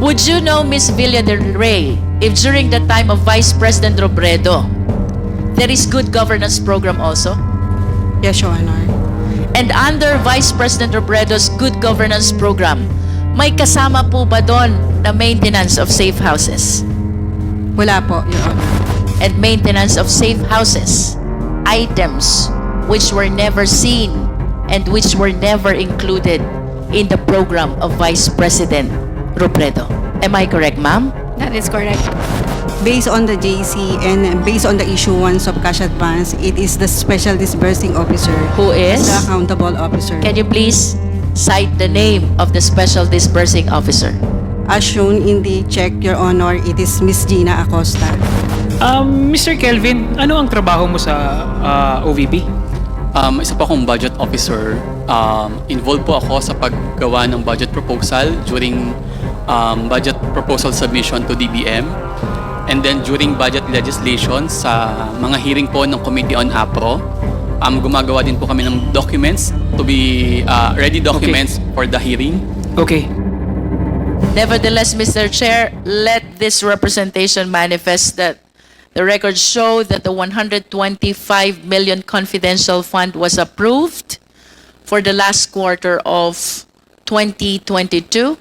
Would you know, Ms. Villa del Rey, if during the time of Vice President Robredo, there is good governance program also? Yes, Your Honor. And under Vice President Robredo's good governance program, may kasama po ba doon na maintenance of safe houses? Wala po, Your Honor. And maintenance of safe houses, items which were never seen and which were never included in the program of Vice President Robredo. Am I correct, ma'am? That is correct. Based on the JC and based on the issuance of cash advance, it is the Special Disbursing Officer Who is? the accountable officer. Can you please cite the name of the Special Disbursing Officer? As shown in the check, Your Honor, it is Miss Gina Acosta. Mr. Kelvin, ano ang trabaho mo sa OVP? Isa pa akong budget officer. Involved po ako sa paggawa ng budget proposal during budget proposal submission to DBM. And then during budget legislation sa mga hearing po ng Committee on APRO, gumagawa din po kami ng documents to be ready documents for the hearing. Okay. Nevertheless, Mr. Chair, let this representation manifest that the records show that the 125 million confidential fund was approved for the last quarter of 2022,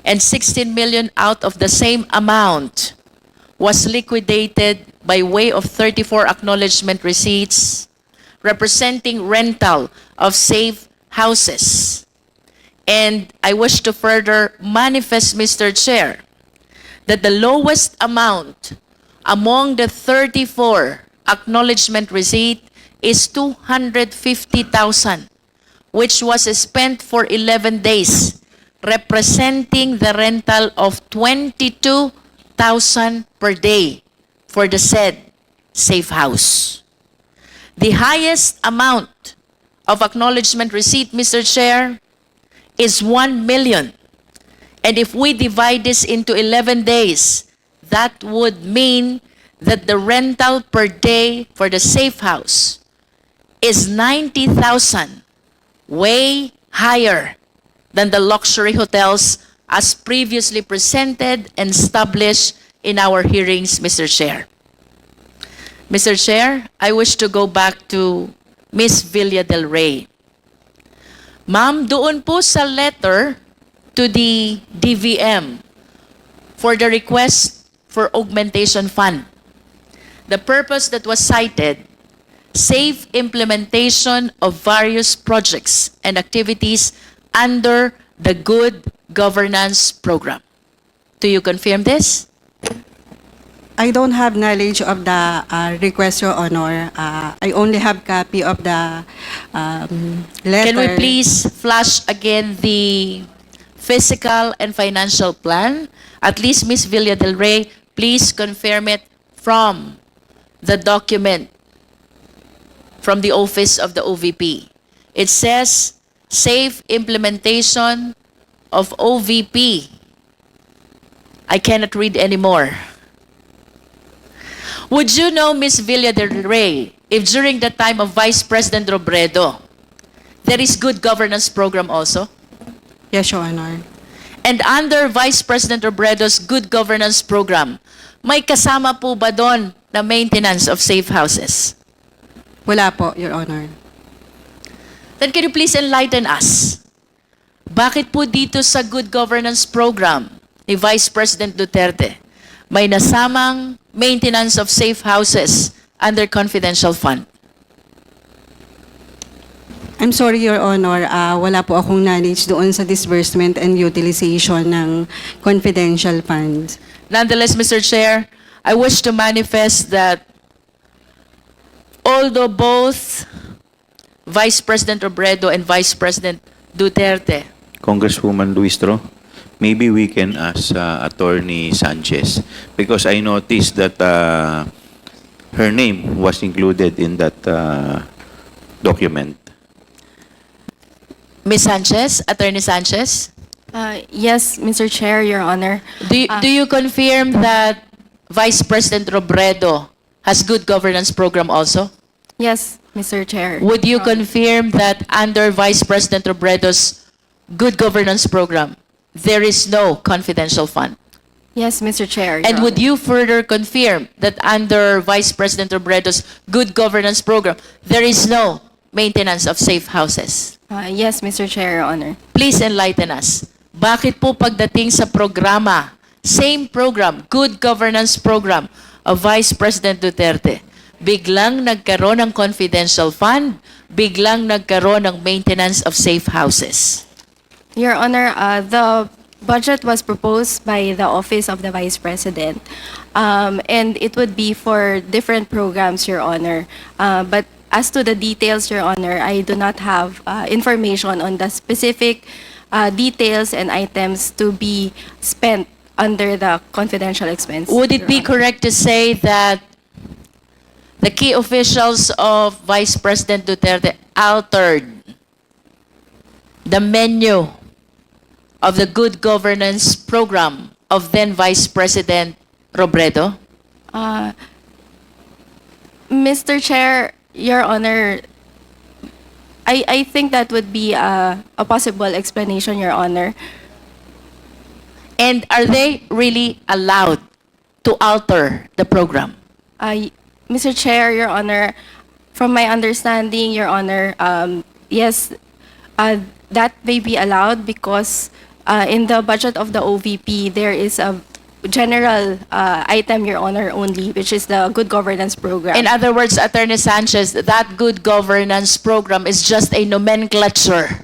and 16 million out of the same amount was liquidated by way of 34 acknowledgement receipts representing rental of safe houses. And I wish to further manifest, Mr. Chair, that the lowest amount among the 34 acknowledgement receipt is 250,000, which was spent for 11 days, representing the rental of 22,000 per day for the said safe house. The highest amount of acknowledgement receipt, Mr. Chair, is 1 million. And if we divide this into 11 days, that would mean that the rental per day for the safe house is 90,000, way higher than the luxury hotels as previously presented and established in our hearings, Mr. Chair. Mr. Chair, I wish to go back to Ms. Villa del Rey. Ma'am, doon po sa letter to the DVM for the request for augmentation fund, the purpose that was cited, safe implementation of various projects and activities under the Good Governance Program. Do you confirm this? I don't have knowledge of the request, Your Honor. I only have copy of the letter. Can we please flash again the physical and financial plan? At least, Ms. Villa del Rey, please confirm it from the document from the office of the OVP. It says, safe implementation of OVP. I cannot read anymore. Would you know, Ms. Villa del Rey, if during the time of Vice President Robredo, there is good governance program also? Yes, Your Honor. And under Vice President Robredo's good governance program, may kasama po ba doon na maintenance of safe houses? Wala po, Your Honor. Then can you please enlighten us? Bakit po dito sa good governance program ni Vice President Duterte, may nasamang maintenance of safe houses under confidential fund? I'm sorry, Your Honor. Wala po akong knowledge doon sa disbursement and utilization ng confidential funds. Nonetheless, Mr. Chair, I wish to manifest that although both Vice President Robredo and Vice President Duterte, Congresswoman Luistro, maybe we can ask Attorney Sanchez because I noticed that her name was included in that document. Ms. Sanchez, Attorney Sanchez, Yes, Mr. Chair, Your Honor. do you confirm that Vice President Robredo has good governance program also? Yes, Mr. Chair. Would you confirm that under Vice President Robredo's good governance program, there is no confidential fund. Yes, Mr. Chair. Your And would Honor. you further confirm that under Vice President Robredo's good governance program, there is no maintenance of safe houses? Yes, Mr. Chair, Your Honor. Please enlighten us. Bakit po pagdating sa programa, same program, good governance program of Vice President Duterte, biglang nagkaroon ng confidential fund, biglang nagkaroon ng maintenance of safe houses? Your Honor, the budget was proposed by the Office of the Vice President, and it would be for different programs, Your Honor. But as to the details, Your Honor, I do not have information on the specific details and items to be spent under the confidential expense. Would it Your be Honor. correct to say that the key officials of Vice President Duterte altered the menu of the good governance program of then Vice President Robredo? Mr. Chair, Your Honor, I think that would be a possible explanation, Your Honor. And are they really allowed to alter the program? Mr. Chair, Your Honor, from my understanding, Your Honor, yes, that may be allowed because in the budget of the OVP, there is a general item, Your Honor, only, which is the good governance program. In other words, Attorney Sanchez, that good governance program is just a nomenclature.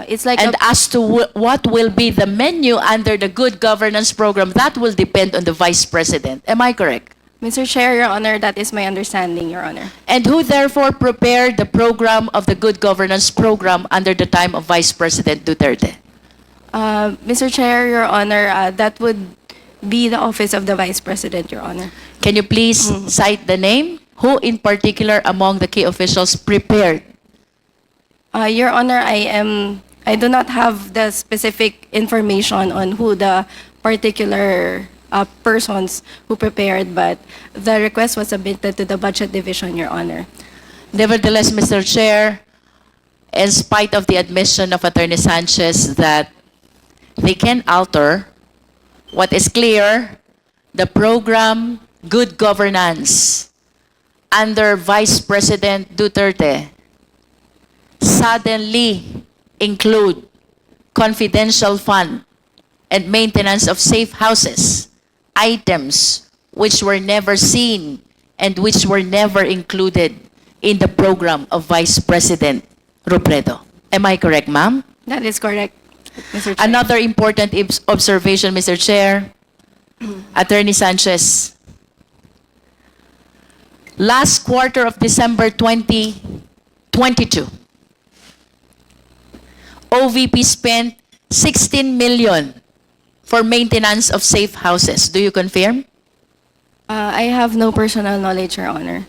It's like And as to what will be the menu under the good governance program, that will depend on the Vice President. Am I correct? Mr. Chair, Your Honor, that is my understanding, Your Honor. And who therefore prepared the program of the good governance program under the time of Vice President Duterte? Mr. Chair, Your Honor, that would be the Office of the Vice President, Your Honor. Can you please cite the name? Who in particular among the key officials prepared? Your Honor, I do not have the specific information on who the particular persons who prepared, but the request was submitted to the Budget Division, Your Honor. Nevertheless, Mr. Chair, in spite of the admission of Attorney Sanchez that they can alter, what is clear, the program Good Governance under Vice President Duterte suddenly include confidential fund and maintenance of safe houses, items which were never seen and which were never included in the program of Vice President Robredo. Am I correct, ma'am? That is correct, Mr. Chair. Another important observation, Mr. Chair, Attorney Sanchez. Last quarter of December 2022, OVP spent 16 million for maintenance of safe houses. Do you confirm? I have no personal knowledge, Your Honor.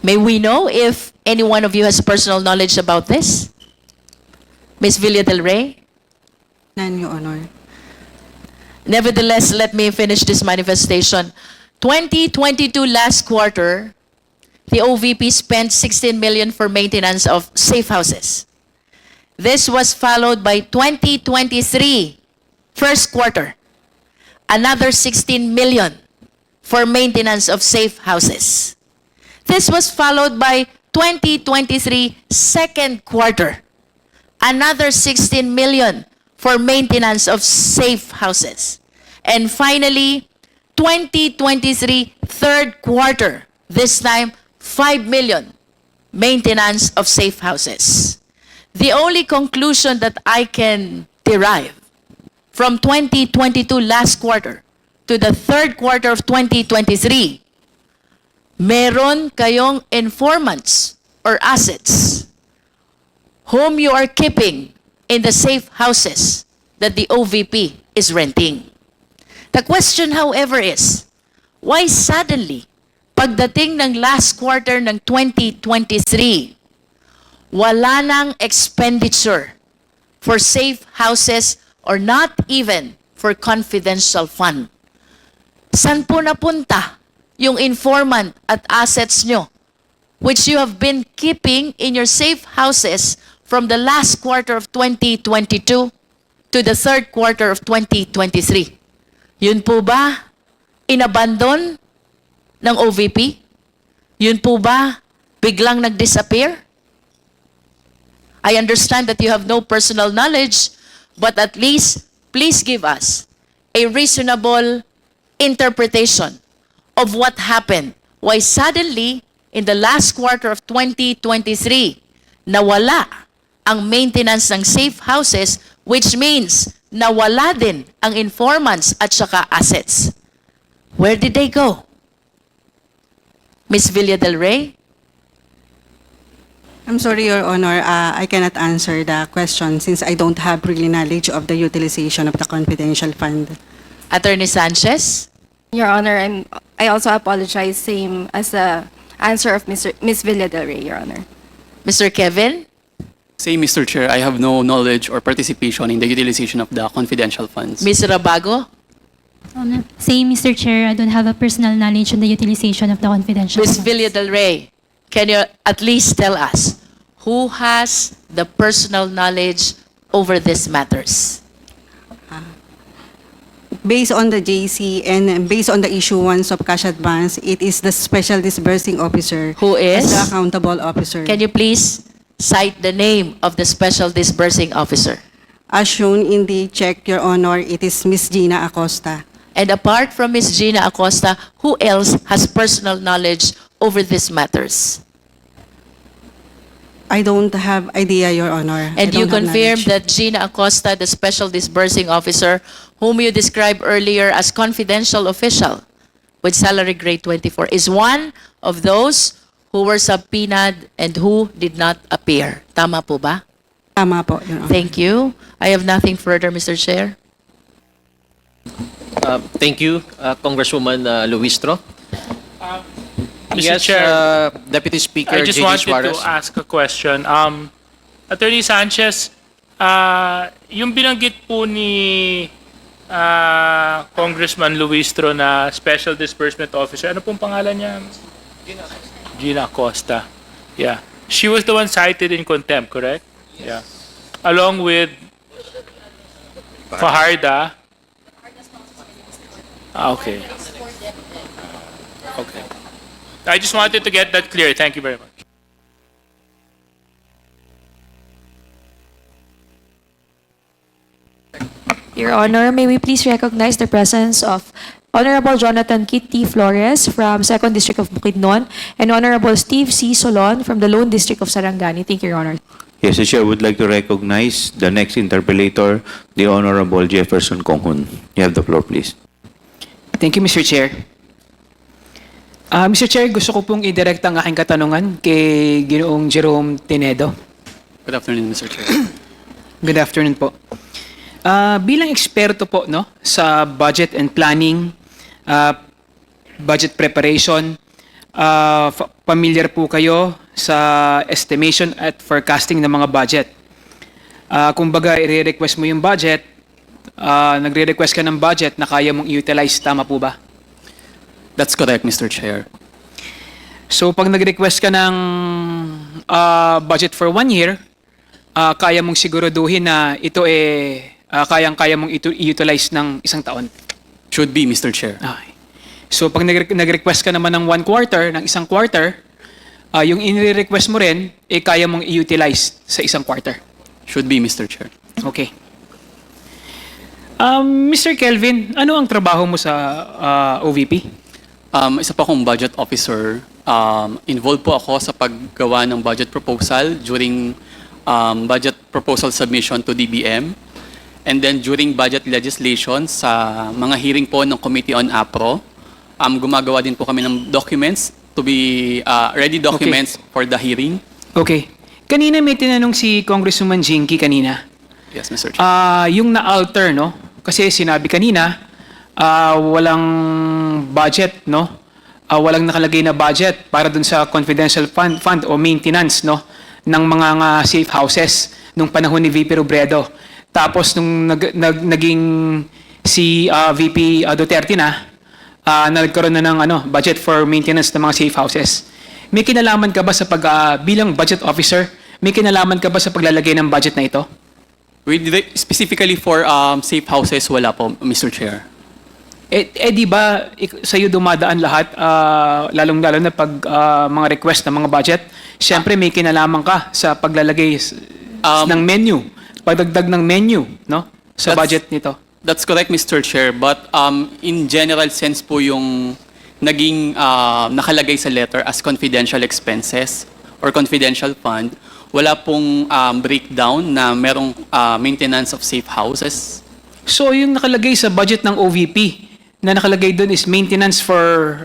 May we know if any one of you has personal knowledge about this? Ms. Villa del Rey? None, Your Honor. Nevertheless, let me finish this manifestation. 2022 last quarter, the OVP spent 16 million for maintenance of safe houses. This was followed by 2023 first quarter, another 16 million for maintenance of safe houses. This was followed by 2023 second quarter, another 16 million for maintenance of safe houses. And finally, 2023 third quarter, this time 5 million maintenance of safe houses. The only conclusion that I can derive from 2022 last quarter to the third quarter of 2023, meron kayong informants or assets whom you are keeping in the safe houses that the OVP is renting. The question, however, is, why suddenly, pagdating ng last quarter ng 2023, wala nang expenditure for safe houses or not even for confidential fund? San po napunta yung informant at assets nyo which you have been keeping in your safe houses from the last quarter of 2022 to the third quarter of 2023. Yun po ba inabandon ng OVP? Yun po ba biglang nag-disappear? I understand that you have no personal knowledge, but at least please give us a reasonable interpretation of what happened. Why suddenly, in the last quarter of 2023, nawala ang maintenance ng safe houses, which means nawala din ang informants at saka assets. Where did they go? Ms. Villa del Rey? I'm sorry, Your Honor, I cannot answer the question since I don't have really knowledge of the utilization of the confidential fund. Attorney Sanchez? Your Honor, I also apologize, same as the answer of Ms. Villa del Rey, Your Honor. Mr. Kevin? Say, Mr. Chair, I have no knowledge or participation in the utilization of the confidential funds. Ms. Rabago? Same, Mr. Chair. I don't have a personal knowledge on the utilization of the confidential Ms. funds. Villa del Rey, can you at least tell us who has the personal knowledge over these matters? Based on the JC and based on the issuance of cash advance, it is the Special Disbursing Officer Who is? as the accountable officer. Can you please cite the name of the Special Disbursing Officer? As shown in the check, Your Honor, it is Ms. Gina Acosta. And apart from Ms. Gina Acosta, who else has personal knowledge over these matters? I don't have idea, Your Honor. I And you don't have confirm knowledge. that Gina Acosta, the Special Disbursing Officer, whom you described earlier as confidential official with salary grade 24, is one of those who were subpoenaed and who did not appear. Tama po ba? Tama po, Your Honor. Thank you. I have nothing further, Mr. Chair. Thank you, Congresswoman Luistro. Mr. Yes, Chair, Deputy Speaker I just J.D. wanted Suarez. to ask a question. Attorney Sanchez, yung binanggit po ni Congressman Luistro na Special Disbursement Officer, ano pong pangalan niya? Gina Acosta. Yeah. She was the one cited in contempt, correct? Yeah. Along with Fajarda. Okay. Okay. I just wanted to get that clear. Thank you very much. Your Honor, may we please recognize the presence of Honorable Jonathan Kitty Flores from 2nd District of Bukidnon and Honorable Steve C. Solon from the Lone District of Sarangani. Thank you, Your Honor. Yes, the Chair would like to recognize the next interpellator, the Honorable Jefferson Konghun. You have the floor, please. Thank you, Mr. Chair. Mr. Chair, gusto ko pong i-direct ang aking katanungan kay Ginoong Jerome Tenedo. Good afternoon, Mr. Chair. Good afternoon po. Bilang eksperto po no, sa budget and planning, budget preparation, familiar po kayo sa estimation at forecasting ng mga budget. Kumbaga, i-request mo yung budget, nagre-request ka ng budget na kaya mong i-utilize, tama po ba? That's correct, Mr. Chair. So pag nag-request ka ng budget for 1 year, kaya mong siguraduhin na ito kayang-kaya mong i-utilize ng isang taon. Should be, Mr. Chair. Okay. So pag nag-request ka naman ng 1 quarter, ng isang quarter, yung in-request mo rin, kaya mong i-utilize sa isang quarter. Should be, Mr. Chair. Okay. Mr. Kelvin, ano ang trabaho mo sa OVP? Isa pa akong budget officer. Involved po ako sa paggawa ng budget proposal during budget proposal submission to DBM. And then during budget legislation sa mga hearing po ng Committee on APRO, gumagawa din po kami ng documents to be ready documents for the hearing. Okay. Kanina may tinanong si Congresswoman Jinky kanina. Yes, Mr. Chair. Yung na-alter, no? Kasi sinabi kanina, walang budget, no? Walang nakalagay na budget para dun sa confidential fund o maintenance, no? Ng mga safe houses nung panahon ni VP Robredo. Tapos nung naging si VP Duterte na, nagkaroon na ng budget for maintenance ng mga safe houses. May kinalaman ka ba sa bilang budget officer, may kinalaman ka ba sa paglalagay ng budget na ito? Specifically for safe houses, wala po, Mr. Chair. Di ba sa'yo dumadaan lahat, lalong-lalo na pag mga request ng mga budget? Siyempre, may kinalaman ka sa paglalagay ng menu, pagdagdag ng menu, no? Sa budget nito. That's correct, Mr. Chair. But in general sense po yung naging nakalagay sa letter as confidential expenses or confidential fund, wala pong breakdown na merong maintenance of safe houses. So, yung nakalagay sa budget ng OVP, na nakalagay doon is maintenance for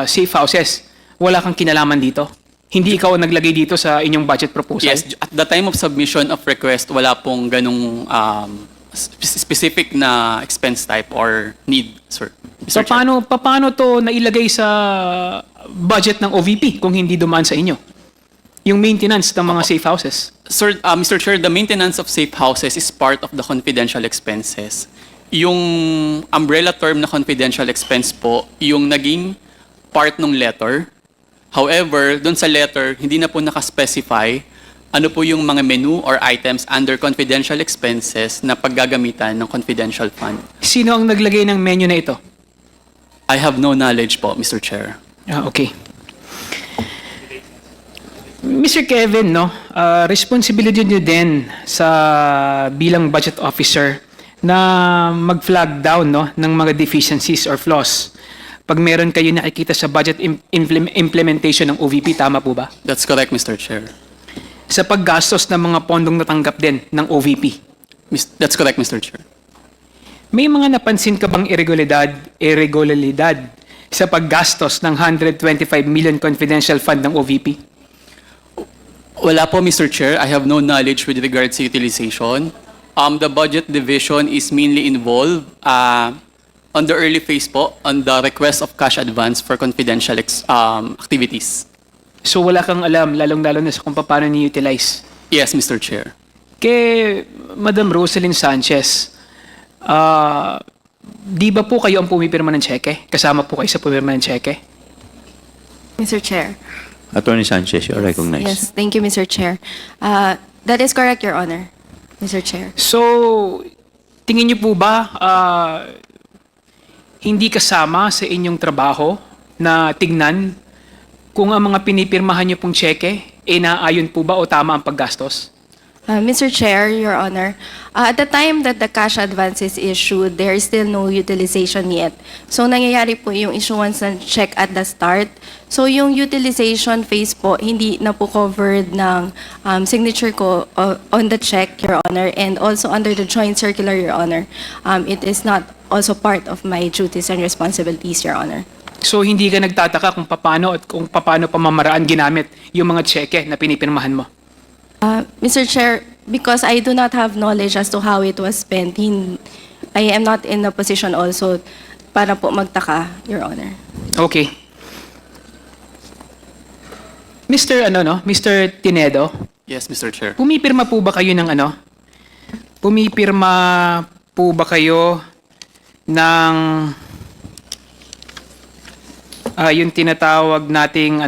safe houses. Wala kang kinalaman dito? Hindi ikaw ang naglagay dito sa inyong budget proposal? Yes, at the time of submission of request, wala pong ganung specific na expense type or need, sir. Mr. Chair. Paano to nailagay sa budget ng OVP kung hindi dumaan sa inyo? Yung maintenance ng mga safe houses? Sir, Mr. Chair, the maintenance of safe houses is part of the confidential expenses. Yung umbrella term na confidential expense po, yung naging part ng letter. However, doon sa letter, hindi na po nakaspecify ano po yung mga menu or items under confidential expenses na paggagamitan ng confidential fund. Sino ang naglagay ng menu na ito? I have no knowledge po, Mr. Chair. Okay. Mr. Kevin, no, responsibility niyo din sa bilang budget officer na mag-flag down, no, ng mga deficiencies or flaws pag meron kayo nakikita sa budget implementation ng OVP, tama po ba? That's correct, Mr. Chair. Sa paggastos ng mga pondong natanggap din ng OVP. That's correct, Mr. Chair. May mga napansin ka bang irregularidad sa paggastos ng 125 million confidential fund ng OVP? Wala po, Mr. Chair. I have no knowledge with regards to utilization. The budget division is mainly involved on the early phase po on the request of cash advance for confidential activities. So wala kang alam, lalong-lalo na sa kung paano ni-utilize. Yes, Mr. Chair. Kay Madam Rosalyn Sanchez, di ba po kayo ang pumipirma ng cheque? Kasama po kayo sa pumipirma ng cheque? Mr. Chair. Attorney Sanchez, you're recognized. Yes, thank you, Mr. Chair. That is correct, Your Honor, Mr. Chair. So, tingin niyo po ba hindi kasama sa inyong trabaho na tignan kung ang mga pinipirmahan niyo pong cheque, naayon po ba o tama ang paggastos? Mr. Chair, Your Honor, at the time that the cash advance is issued, there is still no utilization yet. So, nangyayari po yung issuance ng check at the start. So, yung utilization phase po, hindi na po covered ng signature ko on the check, Your Honor, and also under the joint circular, Your Honor. It is not also part of my duties and responsibilities, Your Honor. So, hindi ka nagtataka kung paano pamamaraan ginamit yung mga cheque na pinipirmahan mo? Mr. Chair, because I do not have knowledge as to how it was spent, I am not in a position also para po magtaka, Your Honor. Okay. Mr. Tinedo, Yes, Mr. Chair. pumipirma po ba kayo ng Pumipirma po ba kayo ng yung tinatawag nating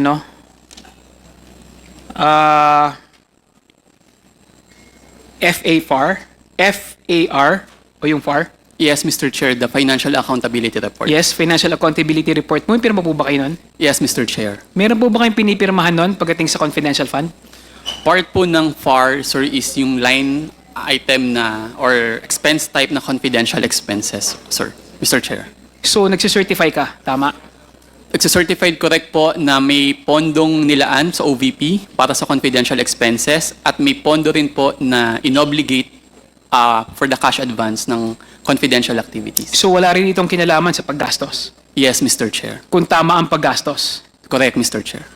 FAR o yung FAR? Yes, Mr. Chair, the Financial Accountability Report. Yes, Financial Accountability Report. Pumipirma po ba kayo nun? Yes, Mr. Chair. Meron po ba kayong pinipirmahan nun pagdating sa confidential fund? Part po ng FAR, sir, is yung line item na or expense type na confidential expenses, sir. Mr. Chair. So, nagsicertify ka, tama? Certified correct po na may pondong nilaan sa OVP para sa confidential expenses at may pondo rin po na inobligate for the cash advance ng confidential activities. So, wala rin itong kinalaman sa paggastos? Yes, Mr. Chair. Kung tama ang paggastos? Correct, Mr. Chair.